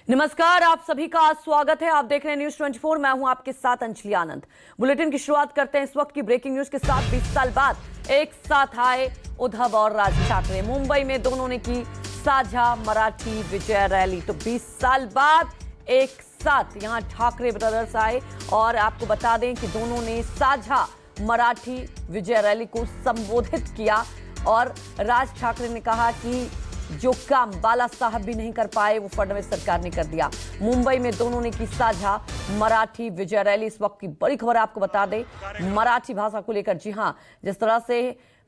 नमस्कार, आप सभी का स्वागत है। आप देख रहे हैं न्यूज 24। मैं हूं आपके साथ अंजलि आनंद। बुलेटिन की शुरुआत करते हैं इस वक्त की ब्रेकिंग न्यूज के साथ। 20 साल बाद एक साथ आए उद्धव और राज ठाकरे। मुंबई में दोनों ने की साझा मराठी विजय रैली। तो 20 साल बाद एक साथ यहां ठाकरे ब्रदर्स आए और आपको बता दें कि दोनों ने साझा मराठी विजय रैली को संबोधित किया। और राज ठाकरे ने कहा कि जो काम बाला साहब भी नहीं कर पाए वो फडणवीस सरकार ने कर दिया। मुंबई में दोनों ने की साझा मराठी विजय रैली। इस वक्त की बड़ी खबर आपको बता दें मराठी भाषा को लेकर। जी हां, जिस तरह से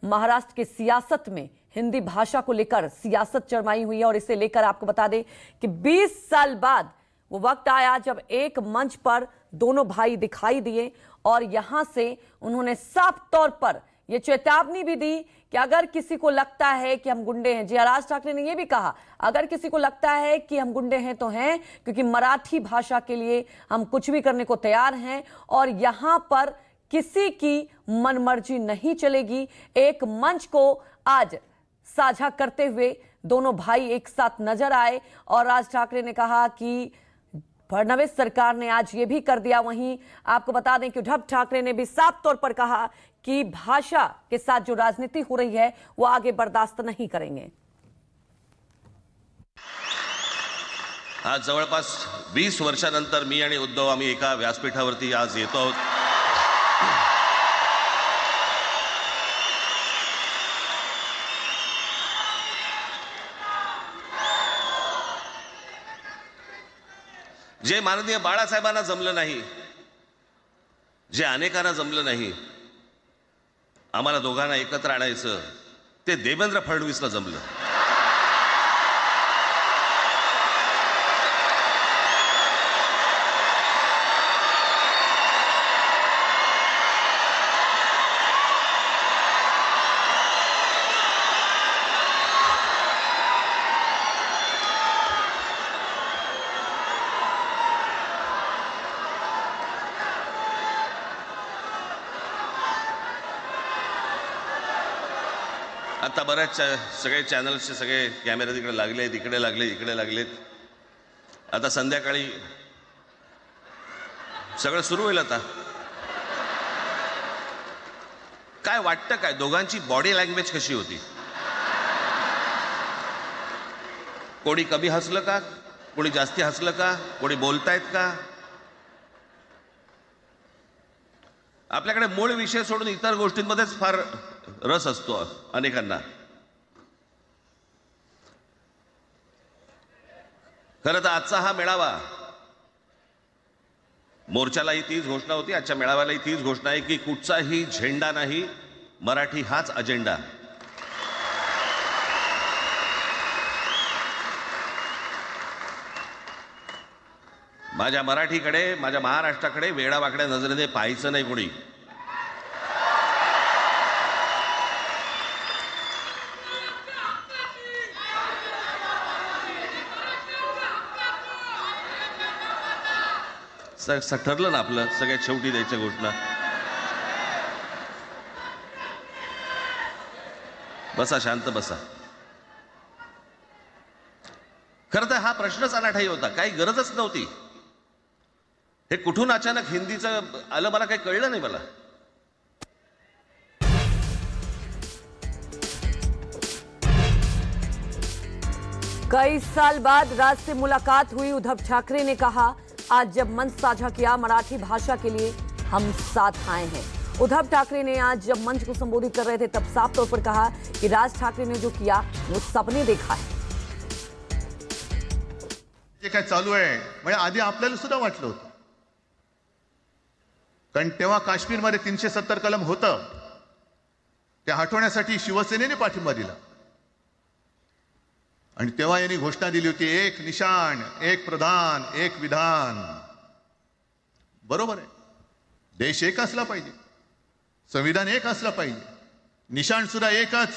महाराष्ट्र के सियासत में हिंदी भाषा को लेकर सियासत चरमाई हुई है और इसे लेकर आपको बता दें कि 20 साल बाद वो वक्त आया जब एक मंच पर दोनों भाई दिखाई दिए और यहां से उन्होंने साफ तौर पर यह चेतावनी भी दी कि अगर किसी को लगता है कि हम गुंडे हैं, जी राज ठाकरे ने यह भी कहा, अगर किसी को लगता है कि हम गुंडे हैं तो हैं, क्योंकि मराठी भाषा के लिए हम कुछ भी करने को तैयार हैं और यहां पर किसी की मनमर्जी नहीं चलेगी। एक मंच को आज साझा करते हुए दोनों भाई एक साथ नजर आए और राज ठाकरे ने कहा कि फडणवीस सरकार ने आज ये भी कर दिया। वहीं आपको बता दें कि उद्धव ठाकरे ने भी साफ तौर पर कहा कि भाषा के साथ जो राजनीति हो रही है वो आगे बर्दाश्त नहीं करेंगे। आज जवळपास 20 वर्षानंतर मी आणि उद्धव आम्ही एका व्यासपीठावरती आज येतो आहोत। जे माननीय बाळासाहेबांना जमलं नाही, जे अनेकांना जमलं नाही, आम्हाला दोघांना एकत्र आणायचं, ते देवेंद्र फडणवीसला जमलं। आता बऱ्याच सगळे चॅनल्सचे सगळे कॅमेरे तिकडे लागलेत, इकडे लागलेत। आता संध्याकाळी सगळं सुरू होईल। आता काय वाटतं, काय दोघांची बॉडी लँग्वेज कशी होती? कोणी कमी हसलं का, कोणी जास्ती हसलं का, कोणी बोलतायत का? आपल्याकडे मूळ विषय सोडून इतर गोष्टींमध्येच फार रस असतो अनेकांना। खरं तर आजचा हा मेळावा, मोर्चालाही तीच घोषणा होती, आजच्या मेळाव्यालाही तीच घोषणा आहे की कुठचाही झेंडा नाही, मराठी हाच अजेंडा। माझ्या मराठीकडे, माझ्या महाराष्ट्राकडे वेडा वाकड्या नजरेने पाहायचं नाही कोणी। ठरलं ना आपलं, सगळ्यात शेवटी द्यायच्या घोषणा। बसा, शांत बसा। खरं तर हा प्रश्नच अनाठाई होता, काही गरजच नव्हती। हे कुठून अचानक हिंदीचं आलं मला काही कळलं नाही। मला कई साल बाद राज से मुलाकात हुई। उद्धव ठाकरे ने कहा आज जब मंच साझा किया मराठी भाषा के लिए हम साथ आए हैं। उद्धव ठाकरे ने आज जब मंच को संबोधित कर रहे थे तब साफ तौर पर कहा कि राज ठाकरे ने जो किया वो सबने देखा है। जे काय चालू आहे म्हणजे आधी आपल्याला सुद्धा वाटलं होतं, कारण तेव्हा काश्मीरमध्ये 370 कलम होतं, ते हटवण्यासाठी शिवसेनेने पाठिंबा दिला आणि तेव्हा यांनी घोषणा दिली होती, एक निशाण, एक प्रधान, एक विधान। बरोबर आहे, देश एक असला पाहिजे, संविधान एक असलं पाहिजे, निशाण सुद्धा एकच,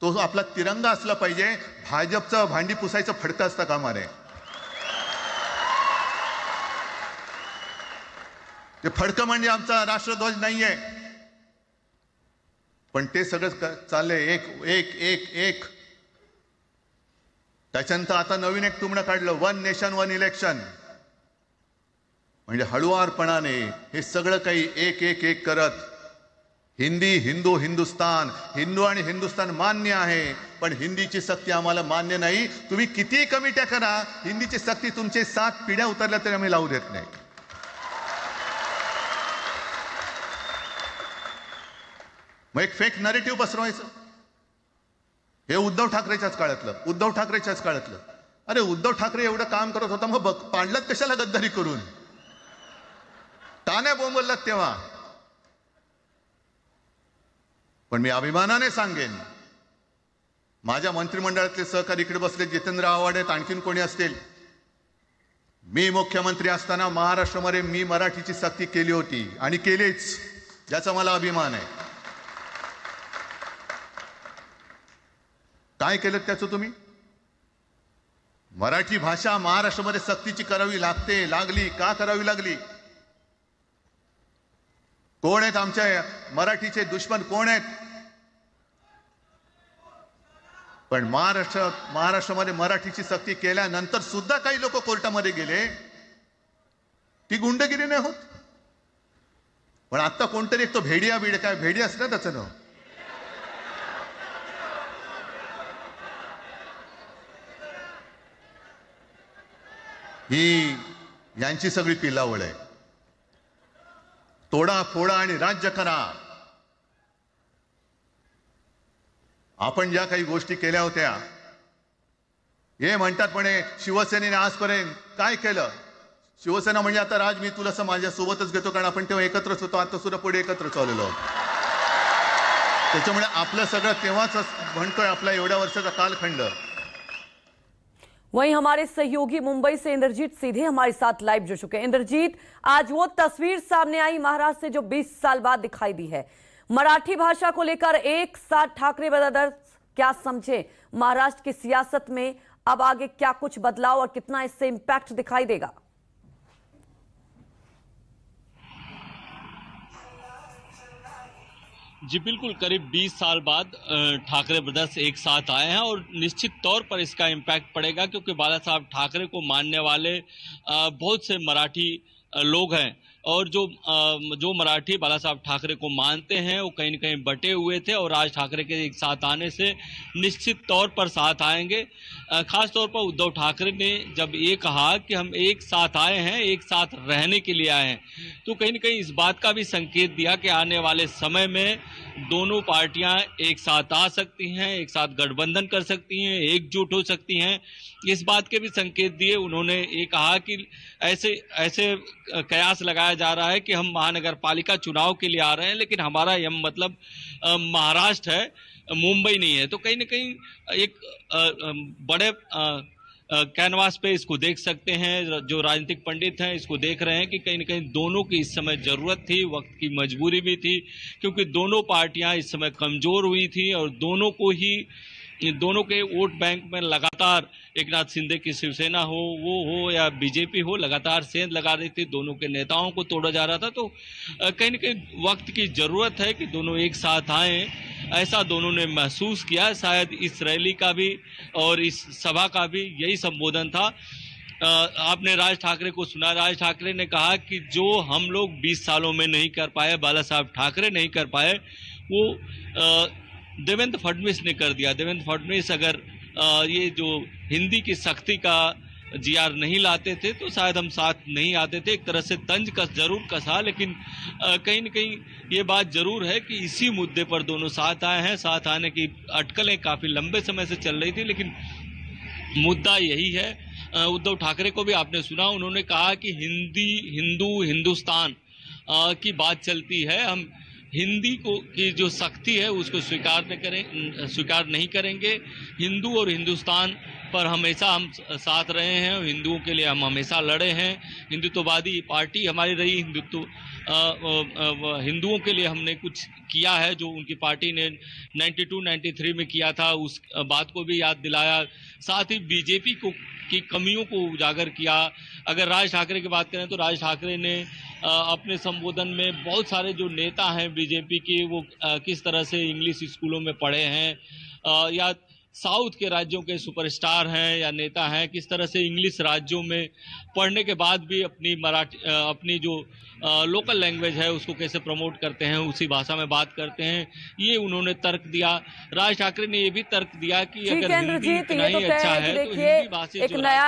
तो आपला तिरंगा असला पाहिजे। भाजपचं भांडी पुसायचं फडकं असतं कामा नये। ते फडकं म्हणजे आमचा राष्ट्रध्वज नाहीये, पण ते सगळं चाललंय एक एक एक एक त्याच्यानंतर आता नवीन एक टुमणं काढलं, 1 नेशन 1 इलेक्शन. म्हणजे हळुवारपणाने हे सगळं काही एक एक एक करत हिंदी, हिंदू, हिंदुस्तान, हिंदू आणि हिंदुस्तान मान्य आहे, पण हिंदीची सक्ती आम्हाला मान्य नाही. तुम्ही किती कमिट्या करा, हिंदीची सक्ती तुमचे 7 पिढ्या उतरल्या तरी आम्ही लावू देत नाही. मग एक फेक नरेटिव्ह पसरवायचं. हे उद्धव ठाकरेच्याच काळातलं. अरे उद्धव ठाकरे एवढं काम करत होता, मग पाडलात कशाला गद्दारी करून? ताण्या बोंबललात तेव्हा. पण मी अभिमानाने सांगेन, माझ्या मंत्रिमंडळातले सहकारी इकडे बसले, जितेंद्र आव्हाड आहेत, आणखीन कोणी असतील. मी मुख्यमंत्री असताना महाराष्ट्रामध्ये मी मराठीची सक्ती केली होती आणि केलीच, ज्याचा मला अभिमान आहे. काय केलं त्याचं तुम्ही? मराठी भाषा महाराष्ट्रामध्ये सक्तीची करावी लागली. का करावी लागली? कोण आहेत आमच्या मराठीचे दुश्मन? कोण आहेत? पण महाराष्ट्रामध्ये मराठीची सक्ती केल्यानंतर सुद्धा काही लोक कोर्टामध्ये गेले. ती गुंडगिरी नाही होत. पण आता कोणतरी एक तो भेडिया असं ना त्याचं नाव, ही यांची सगळी पिलावळ आहे. तोडा फोडा आणि राज्य करा. आपण ज्या काही गोष्टी केल्या होत्या, हे म्हणतात म्हणे शिवसेनेने आजपर्यंत काय केलं? शिवसेना म्हणजे आता राज, मी तुला माझ्या सोबतच घेतो, कारण आपण तेव्हा एकत्रच होतो, आता सुद्धा पुढे एकत्र चाललेलो आहोत. त्याच्यामुळे आपलं सगळं तेव्हाच म्हणतोय, आपला एवढ्या वर्षाचा कालखंड. वहीं हमारे सहयोगी मुंबई से इंद्रजीत सीधे हमारे साथ लाइव जुड़ चुके हैं। इंद्रजीत, आज वो तस्वीर सामने आई महाराष्ट्र से जो 20 साल बाद दिखाई दी है। मराठी भाषा को लेकर एक साथ ठाकरे ब्रदर्स क्या समझे महाराष्ट्र की सियासत में, अब आगे क्या कुछ बदलाव और कितना इससे इंपैक्ट दिखाई देगा? जी बिल्कुल, करीब 20 साल बाद ठाकरे ब्रदर्स एक साथ आए हैं और निश्चित तौर पर इसका इम्पैक्ट पड़ेगा, क्योंकि बाला साहब ठाकरे को मानने वाले बहुत से मराठी लोग हैं, और जो मराठी बाला साहब ठाकरे को मानते हैं वो कहीं न कहीं बटे हुए थे, और राज ठाकरे के एक साथ आने से निश्चित तौर पर साथ आएंगे। खास तौर पर उद्धव ठाकरे ने जब ये कहा कि हम एक साथ आए हैं, एक साथ रहने के लिए आए हैं, तो कहीं न कहीं इस बात का भी संकेत दिया कि आने वाले समय में दोनों पार्टियां एक साथ आ सकती हैं, एक साथ गठबंधन कर सकती हैं, एकजुट हो सकती हैं। इस बात के भी संकेत दिए। उन्होंने ये कहा कि ऐसे कयास लगाया जा रहा है कि हम महानगर पालिका चुनाव के लिए आ रहे हैं, लेकिन हमारा यह मतलब महाराष्ट्र है, मुंबई नहीं है। तो कहीं न कहीं एक बड़े कैनवास पे इसको देख सकते हैं। जो राजनीतिक पंडित हैं इसको देख रहे हैं कि कहीं न कहीं दोनों की इस समय जरूरत थी, वक्त की मजबूरी भी थी, क्योंकि दोनों पार्टियां इस समय कमजोर हुई थी और दोनों के वोट बैंक में लगातार एकनाथ शिंदे की शिवसेना हो या बीजेपी हो, लगातार सेंध लगा रही थी, दोनों के नेताओं को तोड़ा जा रहा था। तो कहीं न कहीं वक्त की जरूरत है कि दोनों एक साथ आए, ऐसा दोनों ने महसूस किया। शायद इस रैली का भी और इस सभा का भी यही संबोधन था। आपने राज ठाकरे को सुना। राज ठाकरे ने कहा कि जो हम लोग 20 सालों में नहीं कर पाए, बाला साहब ठाकरे नहीं कर पाए, वो देवेंद्र फडणवीस ने कर दिया। देवेंद्र फडणवीस अगर ये जो हिंदी की सख्ती का जीआर नहीं लाते थे तो शायद हम साथ नहीं आते थे। एक तरह से तंज कस जरूर कसा, लेकिन कहीं न कहीं ये बात जरूर है कि इसी मुद्दे पर दोनों साथ आए हैं। साथ आने की अटकलें काफी लंबे समय से चल रही थी, लेकिन मुद्दा यही है। उद्धव ठाकरे को भी आपने सुना, उन्होंने कहा कि हिंदुस्तान की बात चलती है, हम हिंदी की जो सख्ती है उसको स्वीकार नहीं करेंगे। हिंदू और हिंदुस्तान पर हमेशा हम साथ रहे हैं, हिंदुओं के लिए हम हमेशा लड़े हैं। हिंदुत्ववादी पार्टी हमारी रही, हिंदुओं के लिए हमने कुछ किया है जो उनकी पार्टी ने 92-93 में किया था, उस बात को भी याद दिलाया। साथ ही बीजेपी की कमियों को उजागर किया। अगर राज ठाकरे की बात करें तो राज ठाकरे ने अपने संबोधन में बहुत सारे जो नेता हैं बीजेपी के, वो किस तरह से इंग्लिश स्कूलों में पढ़े हैं या साउथ के राज्यों के सुपरस्टार हैं या नेता हैं, किस तरह से इंग्लिश राज्यों में पढ़ने के बाद भी अपनी जो लोकल लैंग्वेज है उसको कैसे प्रमोट करते हैं, उसी भाषा में बात करते हैं, ये उन्होंने तर्क दिया। राज ठाकरे ने ये भी तर्क दिया कि ठीक अगर है हिंदी इंद्रजीत, इतना ये तो ही तय अच्छा है कि है तो देखिए हिंदी भाषी एक जो नया